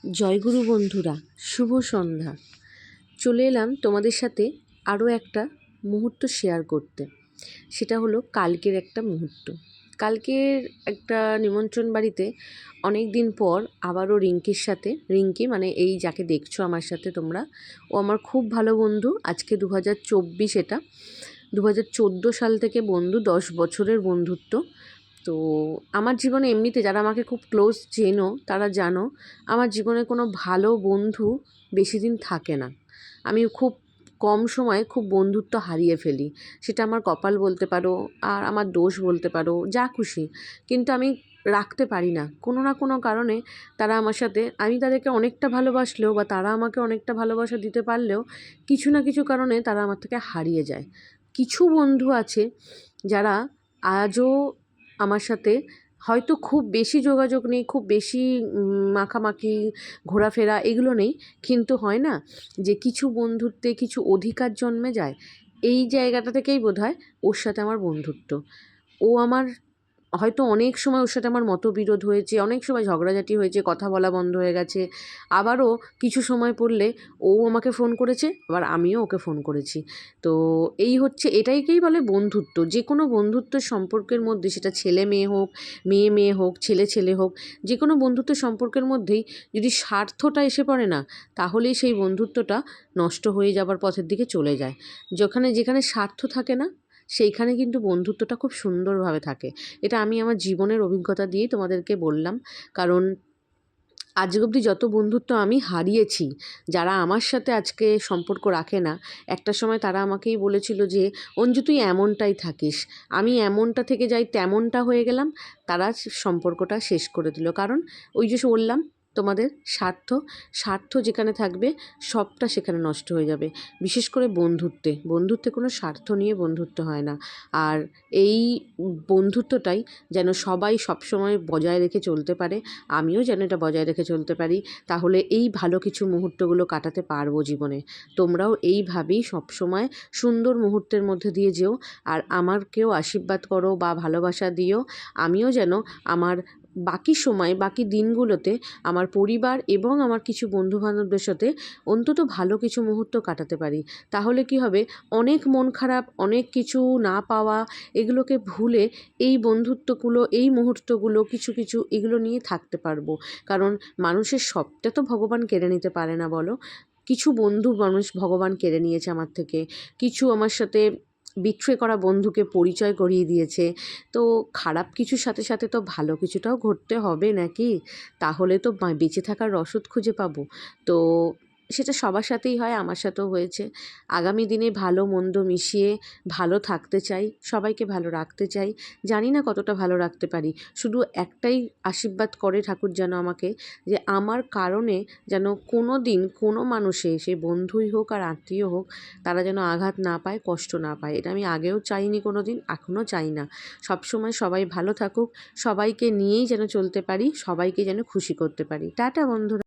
জয়গুরু বন্ধুরা, শুভ সন্ধ্যা। চলে এলাম তোমাদের সাথে আরও একটা মুহূর্ত শেয়ার করতে। সেটা হলো কালকের একটা মুহূর্ত। কালকের একটা নিমন্ত্রণ বাড়িতে অনেক দিন পর আবারও রিঙ্কি মানে এই যাকে দেখছো আমার সাথে তোমরা, ও আমার খুব ভালো বন্ধু। আজকে 2024, এটা 2014 সাল থেকে বন্ধু, 10 বছরের বন্ধুত্ব। তো আমার জীবনে এমনিতে যারা আমাকে খুব ক্লোজ চেনো তারা জানো, আমার জীবনে কোনো ভালো বন্ধু বেশি দিন থাকে না। আমি খুব কম সময়ে খুব বন্ধুত্ব হারিয়ে ফেলি। সেটা আমার কপাল বলতে পারো, আর আমার দোষ বলতে পারো, যা খুশি। কিন্তু আমি রাখতে পারি না, কোনো না কোনো কারণে তারা আমার সাথে, আমি তাদেরকে অনেকটা ভালোবাসলেও বা তারা আমাকে অনেকটা ভালোবাসা দিতে পারলেও কিছু না কিছু কারণে তারা আমার থেকে হারিয়ে যায়। কিছু বন্ধু আছে যারা আজও আমার সাথে, হয়তো খুব বেশি যোগাযোগ নেই, খুব বেশি মাখামাখি ঘোরাফেরা এগুলো নেই, কিন্তু হয় না যে কিছু বন্ধুত্বে কিছু অধিকার জন্মে যায়। এই জায়গাটা থেকেই বোধহয় ওর সাথে আমার বন্ধুত্ব। ও আমার, হয়তো অনেক সময় ওর সাথে আমার মতবিরোধ হয়েছে, অনেক সময় ঝগড়াঝাটি হয়েছে, কথা বলা বন্ধ হয়ে গেছে। আবারও কিছু সময় পড়লে ও আমাকে ফোন করেছে, আবার আমিও ওকে ফোন করেছি। তো এই হচ্ছে, এটাইকেই বলে বন্ধুত্ব। যে কোনো বন্ধুত্বের সম্পর্কের মধ্যে, সেটা ছেলে মেয়ে হোক, মেয়ে মেয়ে হোক, ছেলে ছেলে হোক, যে কোনো বন্ধুত্বের সম্পর্কের মধ্যেই যদি স্বার্থটা এসে পড়ে না, তাহলেই সেই বন্ধুত্বটা নষ্ট হয়ে যাবার পথের দিকে চলে যায়। যেখানে স্বার্থ থাকে না, সেইখানে কিন্তু বন্ধুত্বটা খুব সুন্দরভাবে থাকে। এটা আমি আমার জীবনের অভিজ্ঞতা দিয়েই তোমাদেরকে বললাম। কারণ আজ অবধি যত বন্ধুত্ব আমি হারিয়েছি, যারা আমার সাথে আজকে সম্পর্ক রাখে না, একটা সময় তারা আমাকেই বলেছিল যে অঞ্জু তুই এমনটাই থাকিস, আমি এমনটা থেকে যাই তেমনটা হয়ে গেলাম। তারা সম্পর্কটা শেষ করে দিল। কারণ ওই যে বললাম তোমাদের, স্বার্থ যেখানে থাকবে সবটা সেখানে নষ্ট হয়ে যাবে। বিশেষ করে বন্ধুত্বে কোনো স্বার্থ নিয়ে বন্ধুত্ব হয় না। আর এই বন্ধুত্বটাই যেন সবাই সবসময় বজায় রেখে চলতে পারে, আমিও যেন এটা বজায় রেখে চলতে পারি। তাহলে এই ভালো কিছু মুহূর্তগুলো কাটাতে পারবো জীবনে। তোমরাও এইভাবেই সবসময় সুন্দর মুহূর্তের মধ্যে দিয়ে যেও, আর আমারকেও আশীর্বাদ করো বা ভালোবাসা দিও। আমিও যেন আমার বাকি সময়, বাকি দিনগুলোতে আমার পরিবার এবং আমার কিছু বন্ধুবান্ধবদের সাথে অন্তত ভালো কিছু মুহূর্ত কাটাতে পারি। তাহলে কি হবে, অনেক মন খারাপ, অনেক কিছু না পাওয়া, এগুলোকে ভুলে এই বন্ধুত্বগুলো, এই মুহূর্তগুলো, কিছু এগুলো নিয়ে থাকতে পারবো। কারণ মানুষের সবটা তো ভগবান কেড়ে নিতে পারে না, বলো। কিছু বন্ধু ভগবান কেড়ে নিয়েছে আমার থেকে, কিছু আমার সাথে বিট্রে করা বন্ধুকে পরিচয় করিয়ে দিয়েছে। তো খারাপ কিছুর সাথে সাথে তো ভালো কিছুটাও ঘটতে হবে নাকি? তাহলে তো বেঁচে থাকার রসদ খুঁজে পাবো। তো সেটা সবার সাথেই হয়, আমার সাথেও হয়েছে। আগামী দিনে ভালো মন্দ মিশিয়ে ভালো থাকতে চাই, সবাইকে ভালো রাখতে চাই। জানি না কতটা ভালো রাখতে পারি। শুধু একটাই আশীর্বাদ করে ঠাকুর যেন আমাকে, যে আমার কারণে যেন কোনো দিন কোনো মানুষে, সে বন্ধুই হোক আর আত্মীয় হোক, তারা যেন আঘাত না পায়, কষ্ট না পায়। এটা আমি আগেও চাইনি কোনো দিন, এখনও চাই না। সবসময় সবাই ভালো থাকুক, সবাইকে নিয়েই যেন চলতে পারি, সবাইকে যেন খুশি করতে পারি। টাটা বন্ধুরা।